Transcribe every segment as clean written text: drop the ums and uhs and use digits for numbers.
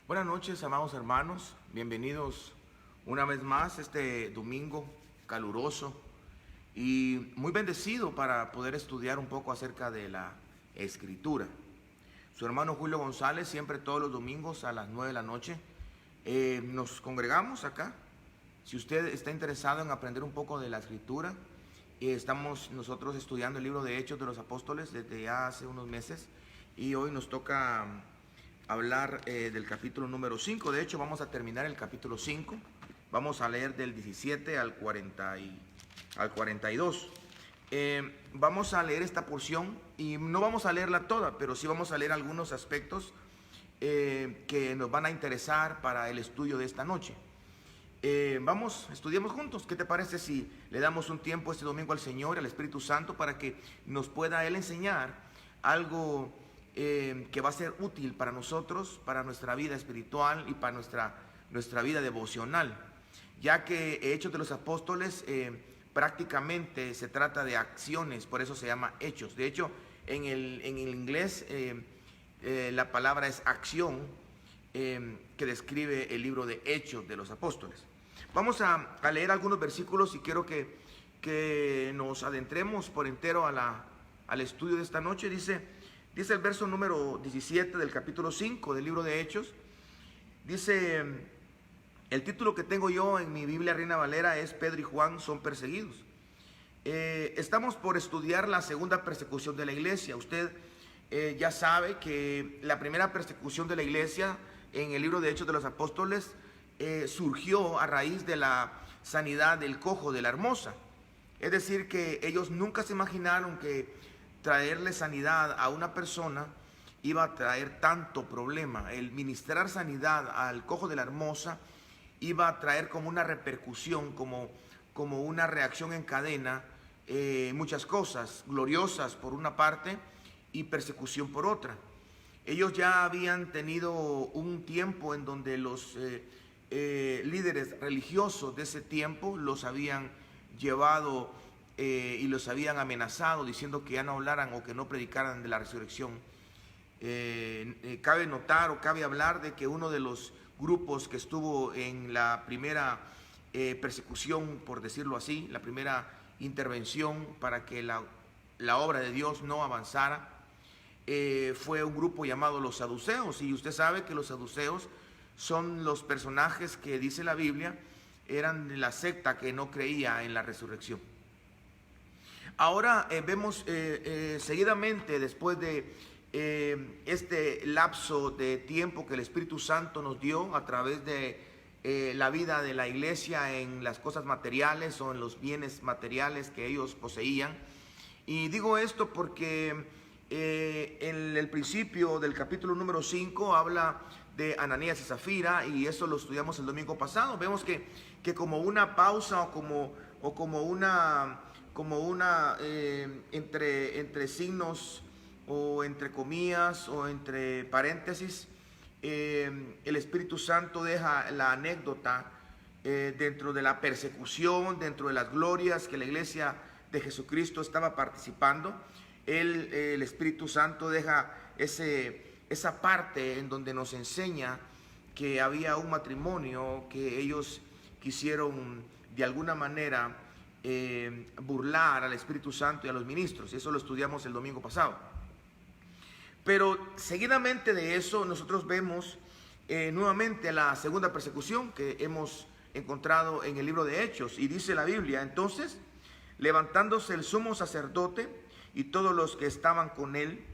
Buenas noches, amados hermanos. Bienvenidos una vez más este domingo caluroso y muy bendecido para poder estudiar un poco acerca de la Escritura. Su hermano Julio González, siempre todos los domingos a las 9 de la noche, nos congregamos acá. Si usted está interesado en aprender un poco de la Escritura, estamos nosotros estudiando el libro de Hechos de los Apóstoles desde ya hace unos meses y hoy nos toca hablar del capítulo número 5. De hecho, vamos a terminar el capítulo 5. Vamos a leer del 17 al 42. Vamos a leer esta porción y no vamos a leerla toda, pero sí vamos a leer algunos aspectos que nos van a interesar para el estudio de esta noche. Estudiemos juntos. ¿Qué te parece si le damos un tiempo este domingo al Señor, al Espíritu Santo, para que nos pueda Él enseñar algo que va a ser útil para nosotros, para nuestra vida espiritual y para nuestra vida devocional? Ya que Hechos de los Apóstoles prácticamente se trata de acciones, por eso se llama Hechos. De hecho, en el inglés la palabra es acción, que describe el libro de Hechos de los Apóstoles. Vamos a leer algunos versículos y quiero que nos adentremos por entero al estudio de esta noche. Dice el verso número 17 del capítulo 5 del libro de Hechos. Dice, el título que tengo yo en mi Biblia Reina Valera es Pedro y Juan son perseguidos. Estamos por estudiar la segunda persecución de la iglesia. Usted ya sabe que la primera persecución de la iglesia en el libro de Hechos de los Apóstoles surgió a raíz de la sanidad del cojo de la Hermosa. Es decir, que ellos nunca se imaginaron que traerle sanidad a una persona iba a traer tanto problema. El ministrar sanidad al cojo de la Hermosa iba a traer como una repercusión, como una reacción en cadena, muchas cosas gloriosas por una parte y persecución por otra. Ellos ya habían tenido un tiempo en donde los líderes religiosos de ese tiempo los habían llevado y los habían amenazado diciendo que ya no hablaran o que no predicaran de la resurrección. Cabe notar o cabe hablar de que uno de los grupos que estuvo en la primera persecución, por decirlo así, la primera intervención para que la obra de Dios no avanzara, fue un grupo llamado los saduceos. Y usted sabe que los saduceos son los personajes que dice la Biblia eran de la secta que no creía en la resurrección. Ahora vemos seguidamente, después de este lapso de tiempo que el Espíritu Santo nos dio a través de la vida de la iglesia en las cosas materiales o en los bienes materiales que ellos poseían. Y digo esto porque en el principio del capítulo número 5 habla de Ananías y Zafira, y eso lo estudiamos el domingo pasado. Vemos que como una pausa o como una entre signos o entre comillas o entre paréntesis, el Espíritu Santo deja la anécdota dentro de la persecución, dentro de las glorias que la iglesia de Jesucristo estaba participando. El Espíritu Santo deja esa parte en donde nos enseña que había un matrimonio que ellos quisieron de alguna manera burlar al Espíritu Santo y a los ministros. Eso lo estudiamos el domingo pasado. Pero seguidamente de eso nosotros vemos nuevamente la segunda persecución que hemos encontrado en el libro de Hechos. Y dice la Biblia: entonces, levantándose el sumo sacerdote y todos los que estaban con él,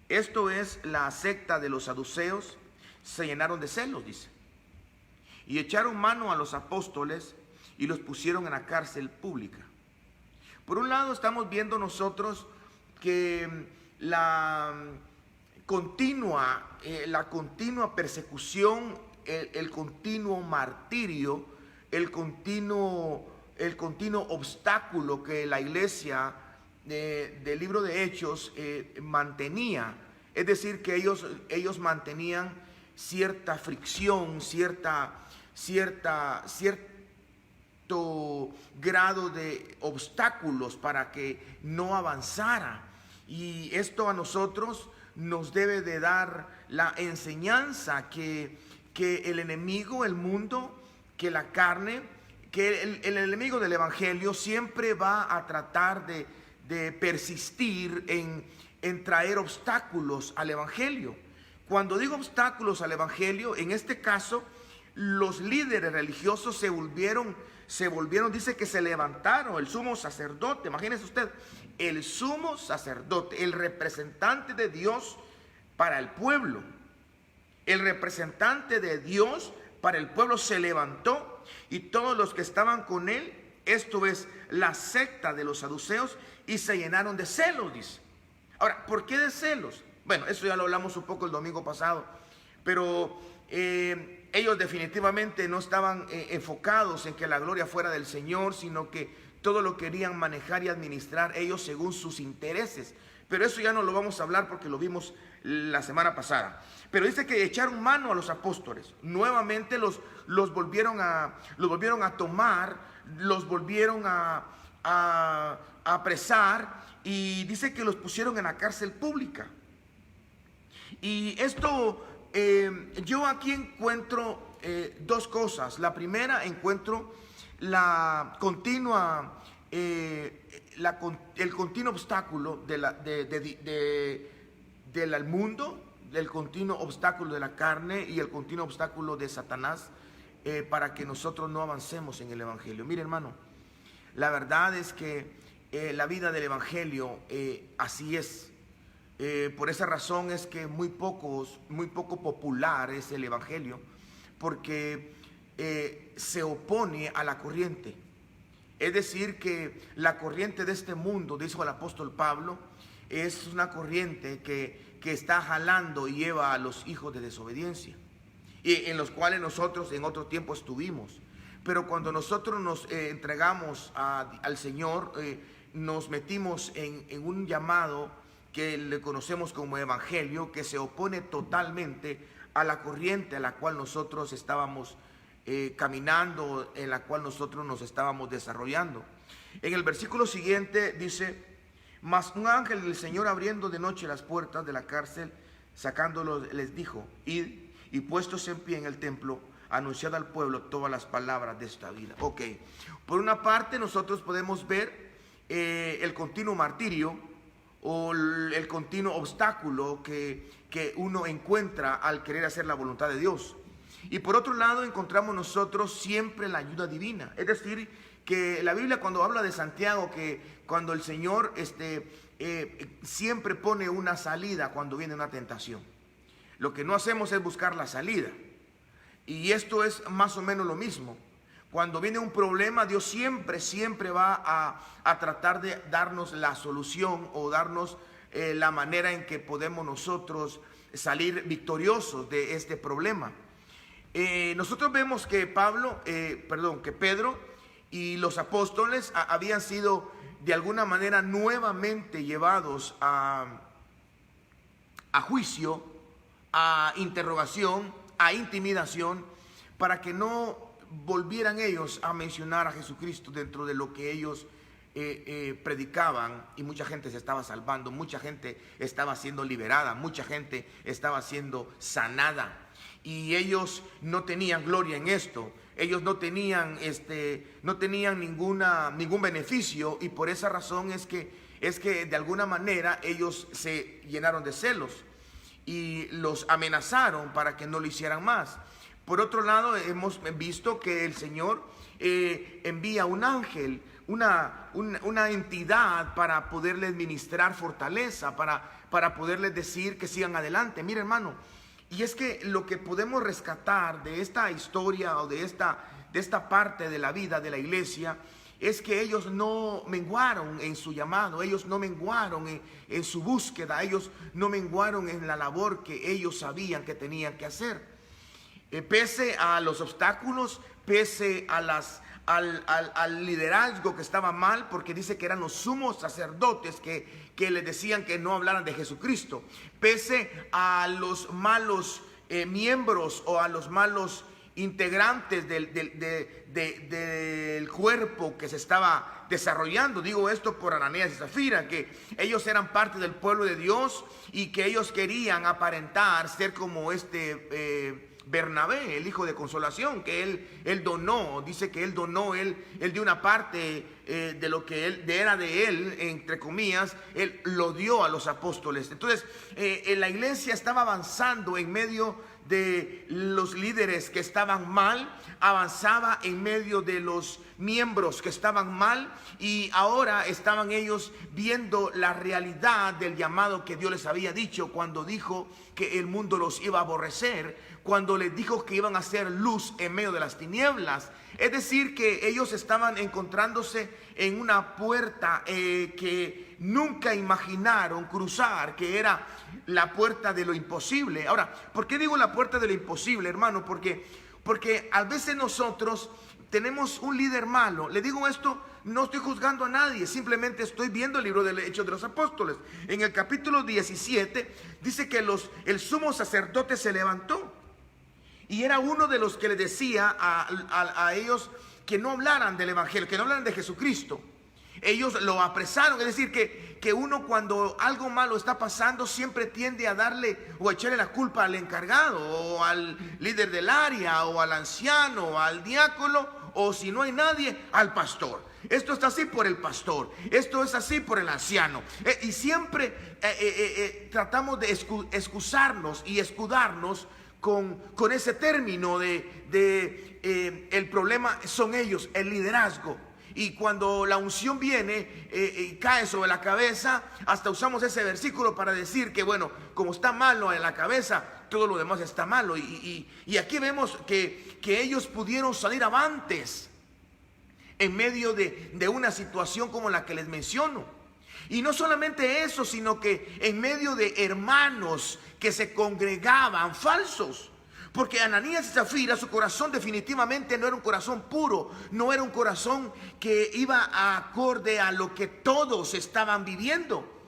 esto es la secta de los saduceos, se llenaron de celos, dice, y echaron mano a los apóstoles y los pusieron en la cárcel pública. Por un lado estamos viendo nosotros que la continua persecución, el continuo martirio, el continuo obstáculo que la iglesia del libro de Hechos mantenía. Es decir, que ellos mantenían cierta fricción, cierto grado de obstáculos para que no avanzara. Y esto a nosotros nos debe de dar la enseñanza que que el enemigo, el mundo, que la carne, que el enemigo del evangelio siempre va a tratar de persistir en traer obstáculos al evangelio. Cuando digo obstáculos al evangelio, en este caso, los líderes religiosos se volvieron, dice que se levantaron. El sumo sacerdote, imagínese usted, el sumo sacerdote, el representante de Dios para el pueblo, el representante de Dios para el pueblo se levantó, y todos los que estaban con él, esto es la secta de los saduceos, y se llenaron de celos, dice. Ahora, ¿por qué de celos? Bueno, eso ya lo hablamos un poco el domingo pasado, pero ellos definitivamente no estaban enfocados en que la gloria fuera del Señor, sino que todo lo querían manejar y administrar ellos según sus intereses. Pero eso ya no lo vamos a hablar porque lo vimos la semana pasada. Pero dice que echaron mano a los apóstoles. Nuevamente los volvieron a tomar, los volvieron a apresar, y dice que los pusieron en la cárcel pública. Y esto, yo aquí encuentro dos cosas. La primera, encuentro la continua, el continuo obstáculo del mundo, el continuo obstáculo de la carne y el continuo obstáculo de Satanás, para que nosotros no avancemos en el evangelio. Mire, hermano, la verdad es que la vida del evangelio así es. Por esa razón es que muy poco popular es el evangelio, porque se opone a la corriente. Es decir, que la corriente de este mundo, dijo el apóstol Pablo, es una corriente que está jalando y lleva a los hijos de desobediencia, y en los cuales nosotros en otro tiempo estuvimos. Pero cuando nosotros nos entregamos al Señor, nos metimos en un llamado que le conocemos como evangelio, que se opone totalmente a la corriente a la cual nosotros estábamos caminando, en la cual nosotros nos estábamos desarrollando. En el versículo siguiente dice: mas un ángel del Señor, abriendo de noche las puertas de la cárcel, sacándolos, les dijo: id, y puestos en pie en el templo, anunciad al pueblo todas las palabras de esta vida. Ok, por una parte nosotros podemos ver el continuo martirio, o el continuo obstáculo que uno encuentra al querer hacer la voluntad de Dios. Y por otro lado encontramos nosotros siempre la ayuda divina. Es decir, que la Biblia, cuando habla de Santiago, que cuando el Señor siempre pone una salida cuando viene una tentación, lo que no hacemos es buscar la salida. Y esto es más o menos lo mismo. Cuando viene un problema, Dios siempre va a tratar de darnos la solución, o darnos la manera en que podemos nosotros salir victoriosos de este problema. Nosotros vemos que Pedro y los apóstoles habían sido de alguna manera nuevamente llevados a juicio, a interrogación, a intimidación, para que no volvieran ellos a mencionar a Jesucristo dentro de lo que ellos predicaban, y mucha gente se estaba salvando, mucha gente estaba siendo liberada, mucha gente estaba siendo sanada, y ellos no tenían gloria en esto. Ellos no tenían ningún beneficio, y por esa razón es que de alguna manera ellos se llenaron de celos y los amenazaron para que no lo hicieran más. Por otro lado, hemos visto que el Señor envía un ángel, una entidad, para poderles ministrar fortaleza, para poderles decir que sigan adelante. Mira, hermano, y es que lo que podemos rescatar de esta historia, o de esta parte de la vida de la iglesia, es que ellos no menguaron en su llamado, ellos no menguaron en su búsqueda, ellos no menguaron en la labor que ellos sabían que tenían que hacer. Pese a los obstáculos, pese al liderazgo que estaba mal, porque dice que eran los sumos sacerdotes que les decían que no hablaran de Jesucristo, pese a los malos miembros, o a los malos integrantes del cuerpo que se estaba desarrollando. Digo esto por Ananías y Zafira, que ellos eran parte del pueblo de Dios y que ellos querían aparentar ser como Bernabé, el hijo de consolación, que él donó. Dice que él donó, él dio una parte de lo que era de él, entre comillas, él lo dio a los apóstoles. Entonces la iglesia estaba avanzando en medio de los líderes que estaban mal, avanzaba en medio de los miembros que estaban mal, y ahora estaban ellos viendo la realidad del llamado que Dios les había dicho cuando dijo que el mundo los iba a aborrecer, cuando les dijo que iban a ser luz en medio de las tinieblas. Es decir, que ellos estaban encontrándose en una puerta que nunca imaginaron cruzar, que era la puerta de lo imposible. Ahora, ¿por qué digo la puerta de lo imposible, hermano? Porque a veces nosotros tenemos un líder malo. Le digo esto, no estoy juzgando a nadie, simplemente estoy viendo el libro de Hechos de los Apóstoles. En el capítulo 17 dice que el sumo sacerdote se levantó y era uno de los que le decía a ellos que no hablaran del evangelio, que no hablaran de Jesucristo. Ellos lo apresaron. Es decir, que uno, cuando algo malo está pasando, siempre tiende a darle o a echarle la culpa al encargado o al líder del área o al anciano o al diácono, o si no hay nadie, al pastor. Esto está así por el pastor, esto es así por el anciano, y siempre tratamos de excusarnos y escudarnos con ese término de el problema son ellos, el liderazgo. Y cuando la unción viene y cae sobre la cabeza, hasta usamos ese versículo para decir que, bueno, como está malo en la cabeza, todo lo demás está malo. Y aquí vemos que ellos pudieron salir avantes en medio de una situación como la que les menciono. Y no solamente eso, sino que en medio de hermanos que se congregaban falsos. Porque Ananías y Zafira, su corazón definitivamente no era un corazón puro, no era un corazón que iba acorde a lo que todos estaban viviendo.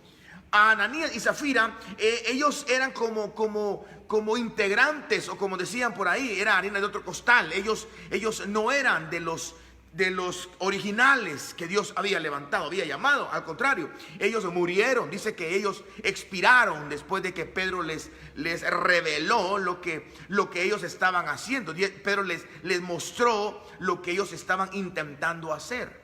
A Ananías y Zafira, ellos eran como integrantes, o como decían por ahí, era harina de otro costal. Ellos no eran de los originales que Dios había levantado, había llamado. Al contrario, ellos murieron. Dice que ellos expiraron después de que Pedro les reveló lo que ellos estaban haciendo. Pedro les mostró lo que ellos estaban intentando hacer.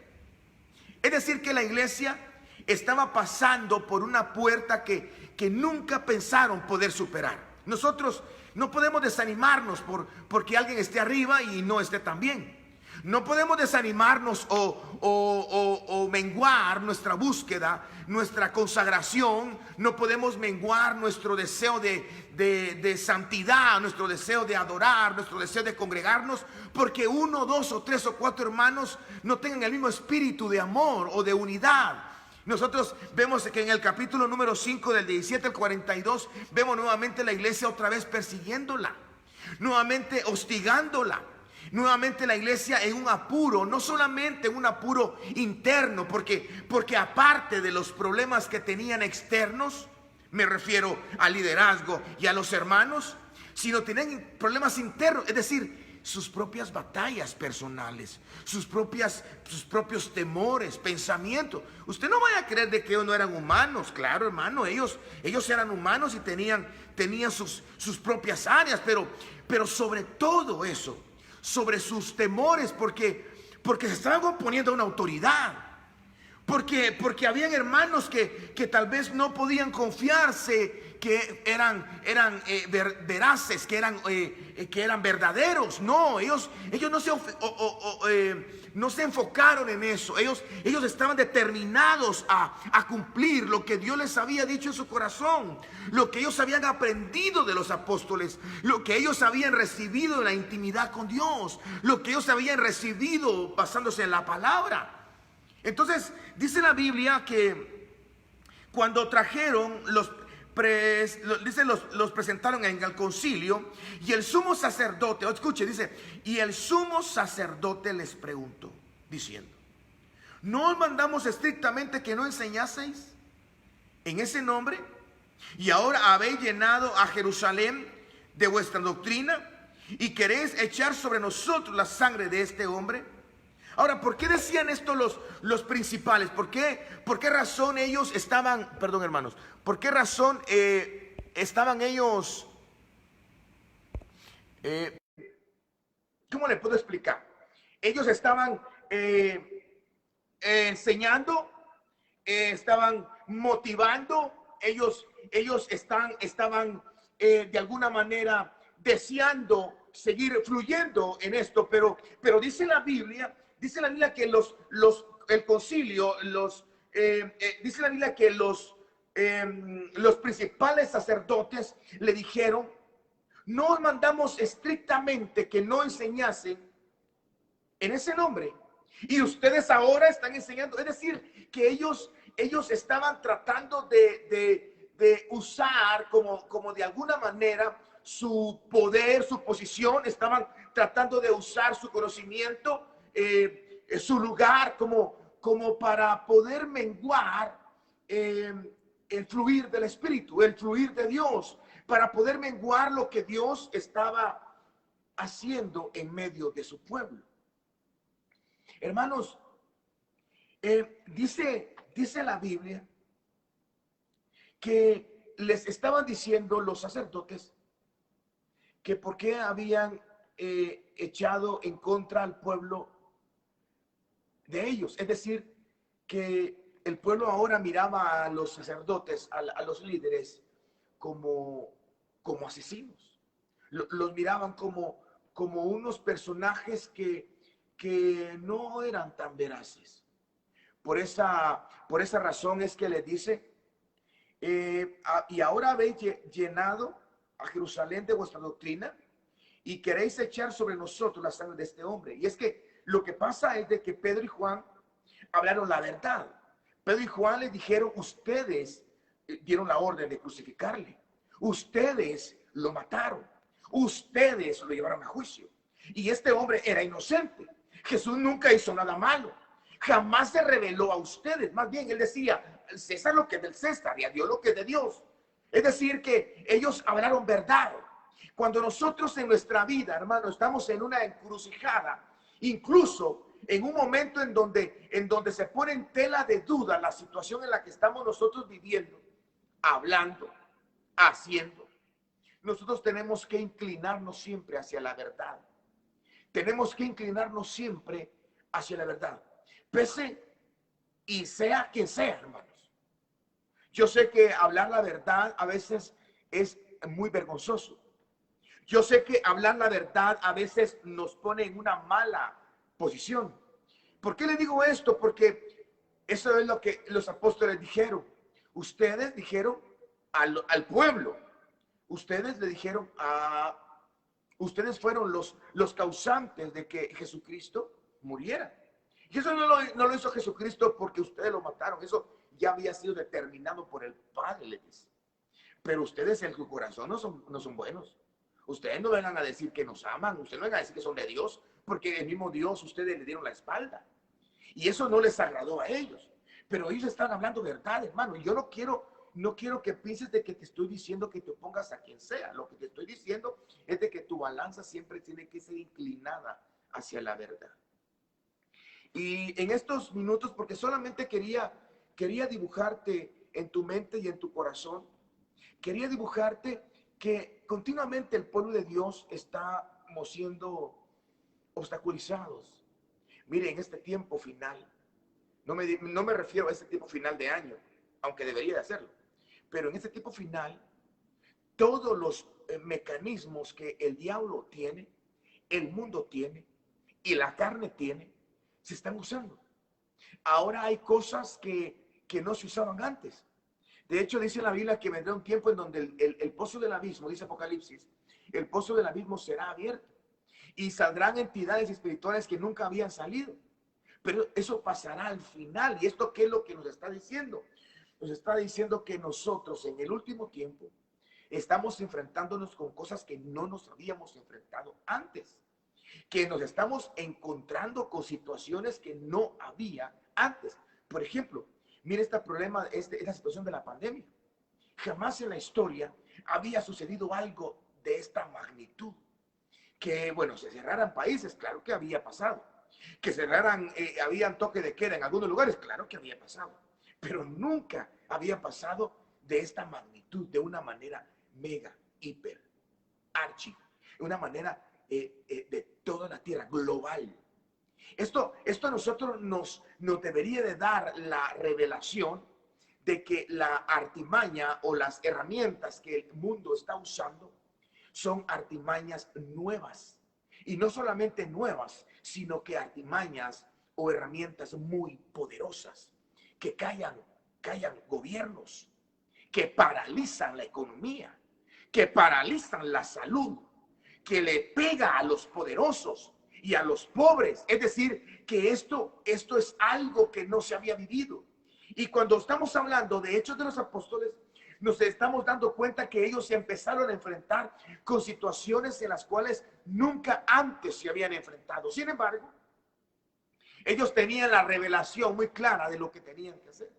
Es decir, que la iglesia estaba pasando por una puerta que nunca pensaron poder superar. Nosotros no podemos desanimarnos porque alguien esté arriba y no esté tan bien. No podemos desanimarnos o menguar nuestra búsqueda, nuestra consagración. No podemos menguar nuestro deseo de santidad, nuestro deseo de adorar, nuestro deseo de congregarnos, porque 1, 2 o 3 o 4 hermanos no tengan el mismo espíritu de amor o de unidad. Nosotros vemos que en el capítulo número 5, del 17 al 42, vemos nuevamente la iglesia otra vez persiguiéndola, nuevamente hostigándola. Nuevamente la iglesia en un apuro, no solamente en un apuro interno, porque aparte de los problemas que tenían externos, me refiero al liderazgo y a los hermanos, sino tenían problemas internos, es decir, sus propias batallas personales, sus propios temores, pensamientos. Usted no vaya a creer de que ellos no eran humanos. Claro, hermano, ellos eran humanos y tenían sus propias áreas, pero sobre todo eso, sobre sus temores, porque se estaban oponiendo a una autoridad, porque habían hermanos que tal vez no podían confiarse, que eran veraces, que eran verdaderos. No, ellos no se enfocaron en eso. Ellos estaban determinados a cumplir lo que Dios les había dicho en su corazón, lo que ellos habían aprendido de los apóstoles, lo que ellos habían recibido en la intimidad con Dios, lo que ellos habían recibido basándose en la palabra. Entonces dice la Biblia que cuando trajeron los presentaron en el concilio, y el sumo sacerdote, escuche, dice, y el sumo sacerdote les preguntó, diciendo: ¿no os mandamos estrictamente que no enseñaseis en ese nombre? Y ahora habéis llenado a Jerusalén de vuestra doctrina, y queréis echar sobre nosotros la sangre de este hombre. Ahora, ¿por qué decían esto los principales? ¿Por qué razón ellos estaban, perdón hermanos, por qué razón estaban ellos, eh, ¿cómo le puedo explicar? Ellos estaban enseñando, estaban motivando, ellos estaban de alguna manera deseando seguir fluyendo en esto, pero dice la Biblia que el concilio, dice la Biblia que los principales sacerdotes le dijeron, no mandamos estrictamente que no enseñasen en ese nombre. Y ustedes ahora están enseñando, es decir, que ellos estaban tratando de usar como de alguna manera su poder, su posición, estaban tratando de usar su conocimiento, su lugar como para poder menguar el fluir del Espíritu, el fluir de Dios, para poder menguar lo que Dios estaba haciendo en medio de su pueblo. Hermanos, dice la Biblia que les estaban diciendo los sacerdotes que por qué habían echado en contra al pueblo de ellos. Es decir, que el pueblo ahora miraba a los sacerdotes, a los líderes, como asesinos. Los miraban como unos personajes que no eran tan veraces. Por esa razón es que les dice, y ahora habéis llenado a Jerusalén de vuestra doctrina y queréis echar sobre nosotros la sangre de este hombre. Y es que lo que pasa es de que Pedro y Juan hablaron la verdad. Pedro y Juan les dijeron, ustedes dieron la orden de crucificarle. Ustedes lo mataron. Ustedes lo llevaron a juicio. Y este hombre era inocente. Jesús nunca hizo nada malo. Jamás se reveló a ustedes. Más bien, él decía, César lo que es del César y a Dios lo que es de Dios. Es decir, que ellos hablaron verdad. Cuando nosotros en nuestra vida, hermano, estamos en una encrucijada, incluso en un momento en donde se pone en tela de duda la situación en la que estamos nosotros viviendo, hablando, haciendo, nosotros tenemos que inclinarnos siempre hacia la verdad. Tenemos que inclinarnos siempre hacia la verdad. Pese y sea quien sea, hermanos. Yo sé que hablar la verdad a veces es muy vergonzoso. Yo sé que hablar la verdad a veces nos pone en una mala posición. ¿Por qué le digo esto? Porque eso es lo que los apóstoles dijeron. Ustedes dijeron al pueblo. Ustedes le dijeron ustedes fueron los causantes de que Jesucristo muriera. Y eso no lo hizo Jesucristo porque ustedes lo mataron. Eso ya había sido determinado por el Padre, les dice. Pero ustedes en su corazón no son buenos. Ustedes no vengan a decir que nos aman. Ustedes no vengan a decir que son de Dios, porque el mismo Dios ustedes le dieron la espalda. Y eso no les agradó a ellos. Pero ellos están hablando verdad, hermano. Y yo no quiero que pienses de que te estoy diciendo que te opongas a quien sea. Lo que te estoy diciendo es de que tu balanza siempre tiene que ser inclinada hacia la verdad. Y en estos minutos, porque solamente quería dibujarte en tu mente y en tu corazón, quería dibujarte que continuamente el pueblo de Dios estamos siendo obstaculizados. Mire, en este tiempo final, no me refiero a este tiempo final de año, aunque debería de hacerlo, pero en este tiempo final, todos los mecanismos que el diablo tiene, el mundo tiene y la carne tiene, se están usando. Ahora hay cosas que no se usaban antes. De hecho, dice la Biblia que vendrá un tiempo en donde el pozo del abismo, dice Apocalipsis, el pozo del abismo será abierto y saldrán entidades espirituales que nunca habían salido. Pero eso pasará al final. ¿Y esto qué es lo que nos está diciendo? Nos está diciendo que nosotros en el último tiempo estamos enfrentándonos con cosas que no nos habíamos enfrentado antes. Que nos estamos encontrando con situaciones que no había antes. Por ejemplo, mire este problema, esta situación de la pandemia. Jamás en la historia había sucedido algo de esta magnitud. Que, bueno, se cerraran países, claro que había pasado. Que cerraran, habían toque de queda en algunos lugares, claro que había pasado, pero nunca había pasado de esta magnitud, de una manera mega, hiper, archi, de una manera de toda la tierra, global. Esto a nosotros nos debería de dar la revelación de que la artimaña o las herramientas que el mundo está usando son artimañas nuevas. Y no solamente nuevas, sino que artimañas o herramientas muy poderosas que callan gobiernos, que paralizan la economía, que paralizan la salud, que le pega a los poderosos y a los pobres. Es decir, que esto es algo que no se había vivido. Y cuando estamos hablando de Hechos de los Apóstoles, nos estamos dando cuenta que ellos se empezaron a enfrentar con situaciones en las cuales nunca antes se habían enfrentado. Sin embargo, ellos tenían la revelación muy clara de lo que tenían que hacer.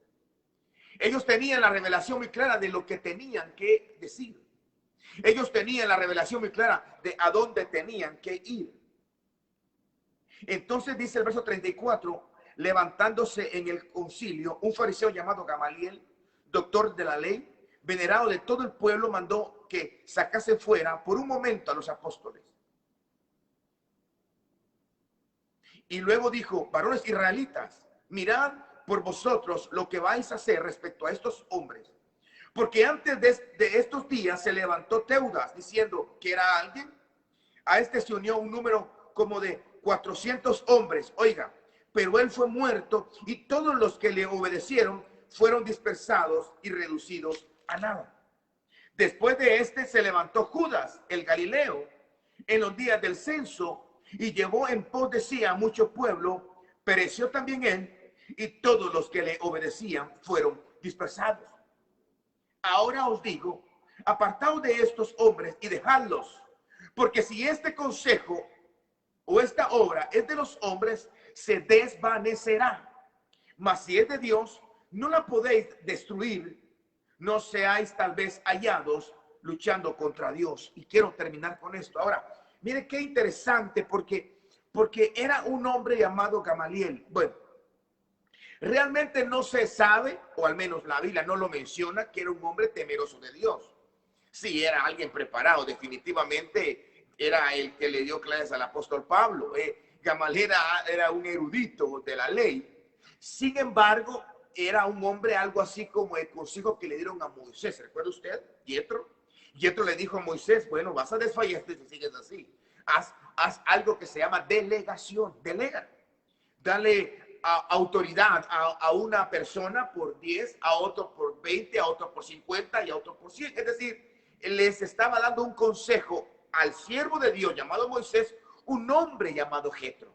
Ellos tenían la revelación muy clara de lo que tenían que decir. Ellos tenían la revelación muy clara de a dónde tenían que ir. Entonces dice el verso 34, levantándose en el concilio, un fariseo llamado Gamaliel, doctor de la ley, venerado de todo el pueblo, mandó que sacase fuera por un momento a los apóstoles. Y luego dijo, varones israelitas, mirad por vosotros lo que vais a hacer respecto a estos hombres. Porque antes de estos días se levantó Teudas diciendo que era alguien. A este se unió un número como de 400 hombres. Oiga, pero él fue muerto y todos los que le obedecieron fueron dispersados y reducidos a nada. Después de este se levantó Judas, el Galileo, en los días del censo y llevó en pos de sí a mucho pueblo. Pereció también él y todos los que le obedecían fueron dispersados. Ahora os digo, apartaos de estos hombres y dejadlos, porque si este consejo o esta obra es de los hombres, se desvanecerá. Mas si es de Dios, no la podéis destruir. No seáis tal vez hallados luchando contra Dios. Y quiero terminar con esto. Ahora, mire qué interesante, porque era un hombre llamado Gamaliel. Bueno, realmente no se sabe, o al menos la Biblia no lo menciona, que era un hombre temeroso de Dios. Sí, era alguien preparado, definitivamente era el que le dio clases al apóstol Pablo. Gamaliel era un erudito de la ley. Sin embargo, era un hombre algo así como el consejo que le dieron a Moisés. ¿Recuerda usted? Yetro le dijo a Moisés, bueno, vas a desfallecer si sigues así. Haz algo que se llama delegación. Delega. Dale autoridad a una persona por 10, a otro por 20, a otro por 50 y a otro por 100. Es decir, les estaba dando un consejo al siervo de Dios llamado Moisés, un hombre llamado Jetro.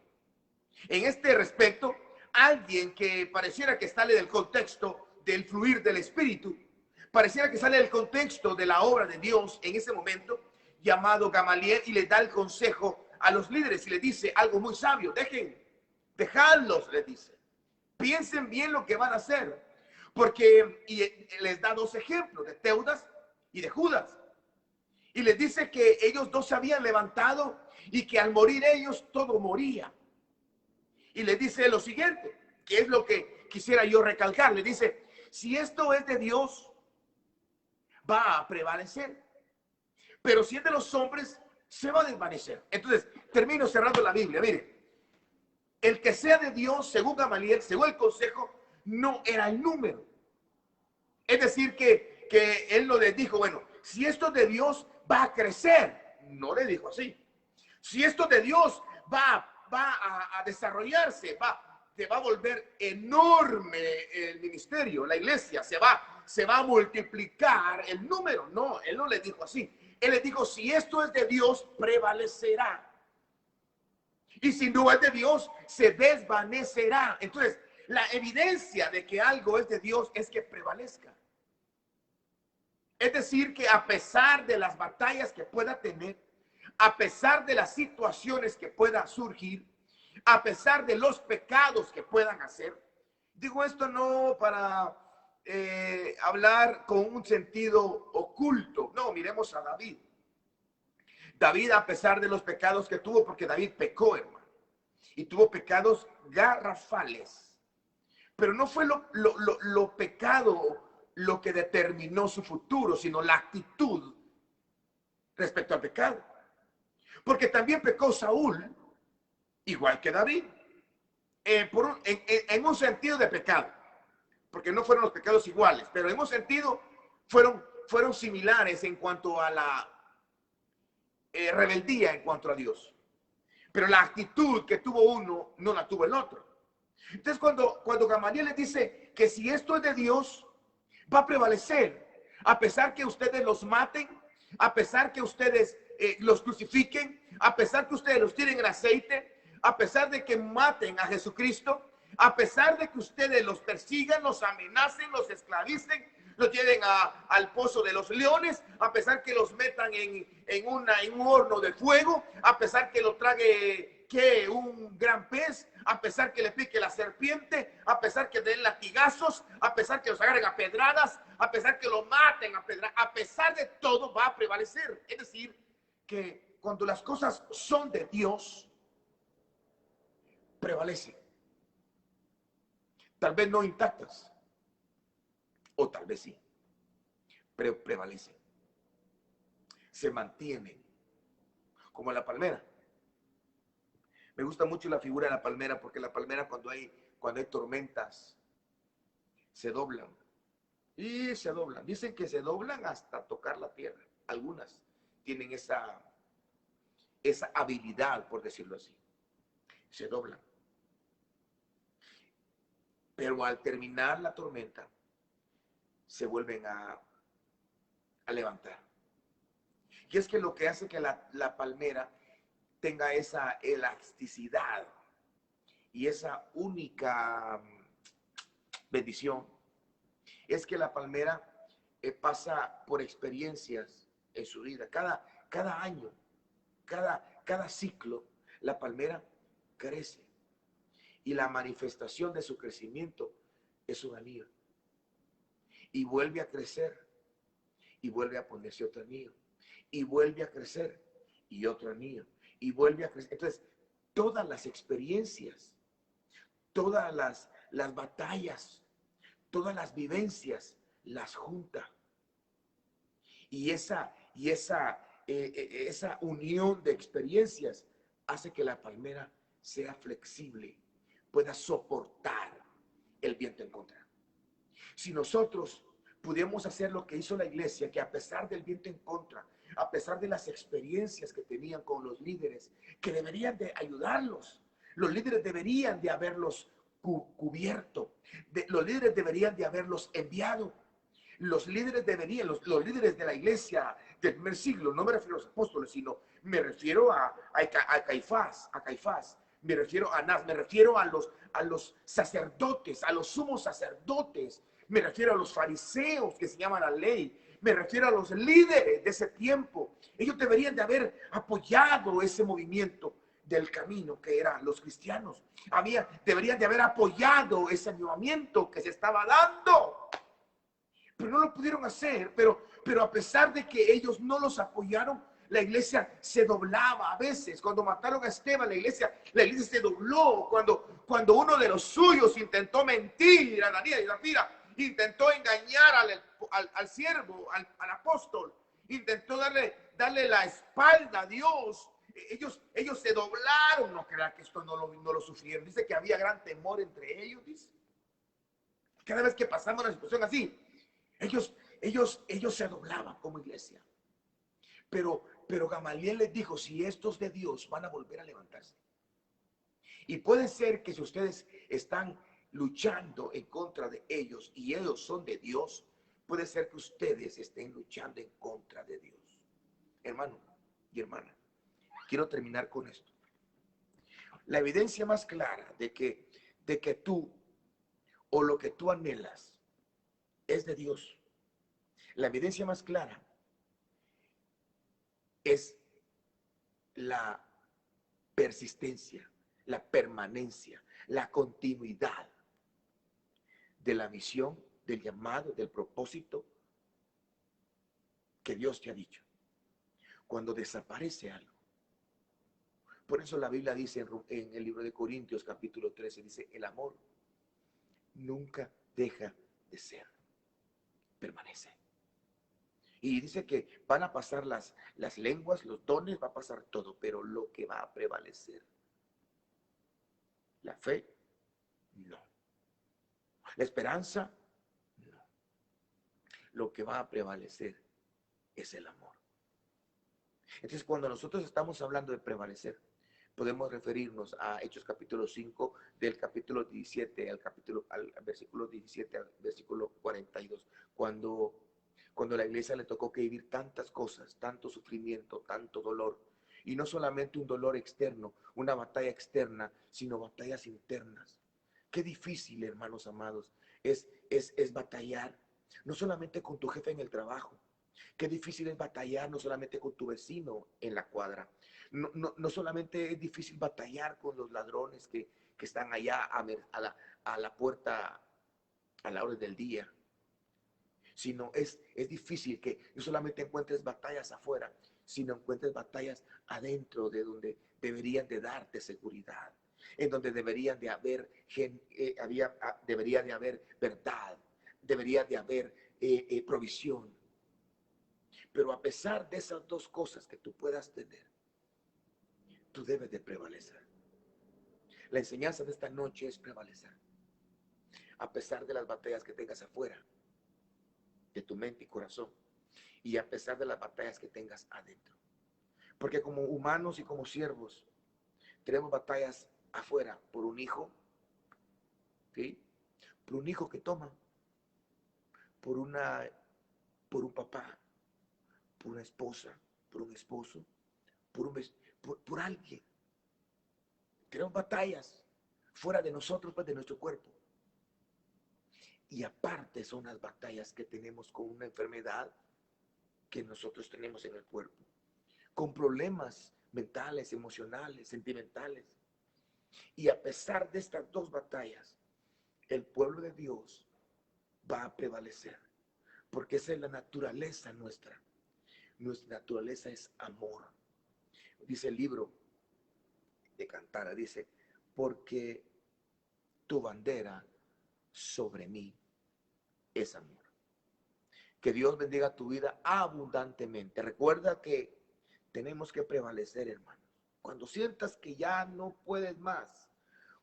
En este respecto, alguien que pareciera que sale del contexto del fluir del Espíritu, pareciera que sale del contexto de la obra de Dios en ese momento, llamado Gamaliel, y le da el consejo a los líderes y le dice algo muy sabio: dejadlos, les dice. Piensen bien lo que van a hacer. Porque, y les da dos ejemplos, de Teudas y de Judas. Y les dice que ellos dos se habían levantado y que al morir ellos todo moría. Y les dice lo siguiente, que es lo que quisiera yo recalcar. Le dice, si esto es de Dios, va a prevalecer. Pero si es de los hombres, se va a desvanecer. Entonces, termino cerrando la Biblia. Mire, el que sea de Dios, según Gamaliel, según el consejo, no era el número. Es decir, que él no les dijo, bueno, si esto es de Dios, va a crecer. No le dijo así. Si esto es de Dios, va a desarrollarse, se va a volver enorme el ministerio, la iglesia, se va a multiplicar el número. No, él no le dijo así. Él le dijo, si esto es de Dios, prevalecerá. Y si no es de Dios, se desvanecerá. Entonces, la evidencia de que algo es de Dios es que prevalezca. Es decir, que a pesar de las batallas que pueda tener, a pesar de las situaciones que pueda surgir, a pesar de los pecados que puedan hacer, digo esto no para hablar con un sentido oculto. No, miremos a David. David, a pesar de los pecados que tuvo, porque David pecó, hermano. y tuvo pecados garrafales. Pero no fue lo pecado lo que determinó su futuro, sino la actitud respecto al pecado. Porque también pecó Saúl, igual que David, en un sentido de pecado. Porque no fueron los pecados iguales, pero en un sentido fueron similares en cuanto a la rebeldía en cuanto a Dios. Pero la actitud que tuvo uno no la tuvo el otro. Entonces cuando Gamaliel le dice que si esto es de Dios, va a prevalecer, a pesar que ustedes los maten, a pesar que ustedes los crucifiquen, a pesar que ustedes los tiren en aceite, a pesar de que maten a Jesucristo, a pesar de que ustedes los persigan, los amenacen, los esclavicen, los lleven al pozo de los leones, a pesar que los metan en un horno de fuego, a pesar que lo trague un gran pez, a pesar que le pique la serpiente, a pesar que den latigazos, a pesar que los agarren a pedradas, a pesar que lo maten a pedradas, a pesar de todo va a prevalecer. Es decir, que cuando las cosas son de Dios, prevalecen. Tal vez no intactas, o tal vez sí, pero prevalecen. Se mantienen, como la palmera. Me gusta mucho la figura de la palmera, porque la palmera cuando hay tormentas se doblan y se doblan. Dicen que se doblan hasta tocar la tierra. Algunas tienen esa habilidad, por decirlo así. Se doblan. Pero al terminar la tormenta se vuelven a levantar. Y es que lo que hace que la palmera tenga esa elasticidad y esa única bendición es que la palmera pasa por experiencias en su vida. Cada año, cada ciclo, la palmera crece. Y la manifestación de su crecimiento es un anillo. Y vuelve a crecer. Y vuelve a ponerse otro anillo. Y vuelve a crecer. Y otro anillo. Y vuelve a crecer. Entonces, todas las experiencias, todas las batallas, todas las vivencias, las junta. Y esa unión de experiencias hace que la palmera sea flexible, pueda soportar el viento en contra. Si nosotros pudiéramos hacer lo que hizo la iglesia, que a pesar del viento en contra, a pesar de las experiencias que tenían con los líderes, que deberían de ayudarlos, los líderes deberían de haberlos cubierto, los líderes deberían de haberlos enviado. Los líderes deberían, los líderes de la iglesia del primer siglo, no me refiero a los apóstoles, sino me refiero a Caifás, me refiero a Anás, me refiero a los sacerdotes, a los sumos sacerdotes, me refiero a los fariseos que se llaman la ley, me refiero a los líderes de ese tiempo. Ellos deberían de haber apoyado ese movimiento del camino que eran los cristianos. Deberían de haber apoyado ese avivamiento que se estaba dando. Pero no lo pudieron hacer, pero a pesar de que ellos no los apoyaron, la iglesia se doblaba a veces. Cuando mataron a Esteban, la iglesia se dobló. Cuando uno de los suyos intentó mentir, Ananías y Zafira, intentó engañar al siervo, al apóstol, intentó darle la espalda a Dios. Ellos se doblaron. No crean que esto no lo sufrieron. Dice que había gran temor entre ellos, dice. Cada vez que pasamos una situación así, ellos se doblaban como iglesia. Pero Gamaliel les dijo, si estos de Dios van a volver a levantarse. Y puede ser que si ustedes están luchando en contra de ellos y ellos son de Dios, puede ser que ustedes estén luchando en contra de Dios. Hermano y hermana, quiero terminar con esto. La evidencia más clara de que tú o lo que tú anhelas es de Dios. La evidencia más clara es la persistencia, la permanencia, la continuidad de la misión, del llamado, del propósito que Dios te ha dicho. Cuando desaparece algo, Por eso la Biblia dice en el libro de Corintios capítulo 13, dice, el amor nunca deja de ser, permanece. Y dice que van a pasar las lenguas, los dones, va a pasar todo, pero lo que va a prevalecer, la fe, no. La esperanza, no. Lo que va a prevalecer es el amor. Entonces, cuando nosotros estamos hablando de prevalecer, podemos referirnos a Hechos capítulo 5, del capítulo 17 al versículo 17 al versículo 42, cuando la iglesia le tocó que vivir tantas cosas, tanto sufrimiento, tanto dolor, y no solamente un dolor externo, una batalla externa, sino batallas internas. Qué difícil, hermanos amados, es batallar, no solamente con tu jefe en el trabajo. Qué difícil es batallar no solamente con tu vecino en la cuadra. No solamente es difícil batallar con los ladrones que están allá a la puerta a la hora del día, sino es difícil que no solamente encuentres batallas afuera, sino encuentres batallas adentro de donde deberían de darte seguridad, en donde deberían de haber, debería de haber verdad, debería de haber provisión. Pero a pesar de esas dos cosas que tú puedas tener, tú debes de prevalecer. La enseñanza de esta noche es prevalecer. A pesar de las batallas que tengas afuera, de tu mente y corazón, y a pesar de las batallas que tengas adentro. Porque como humanos y como siervos, tenemos batallas afuera por un hijo, ¿sí? Por un hijo que toma, por, una, por un papá, por una esposa, por un esposo, por alguien. Tenemos batallas fuera de nosotros, pues de nuestro cuerpo. Y aparte son las batallas que tenemos con una enfermedad que nosotros tenemos en el cuerpo, con problemas mentales, emocionales, sentimentales. Y a pesar de estas dos batallas, el pueblo de Dios va a prevalecer, porque esa es la naturaleza nuestra. Nuestra naturaleza es amor. Dice el libro de Cantara, dice, porque tu bandera sobre mí es amor. Que Dios bendiga tu vida abundantemente. Recuerda que tenemos que prevalecer, hermanos. Cuando sientas que ya no puedes más,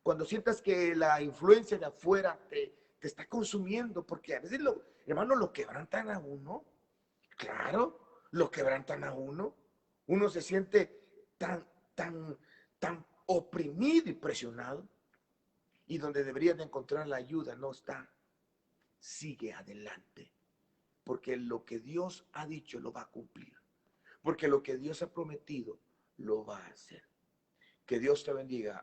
cuando sientas que la influencia de afuera te está consumiendo, porque a veces, hermano, lo quebrantan a uno. Claro, lo quebrantan a uno. Uno se siente tan, tan, tan oprimido y presionado. Y donde deberías de encontrar la ayuda no está. Sigue adelante. Porque lo que Dios ha dicho lo va a cumplir. Porque lo que Dios ha prometido lo va a hacer. Que Dios te bendiga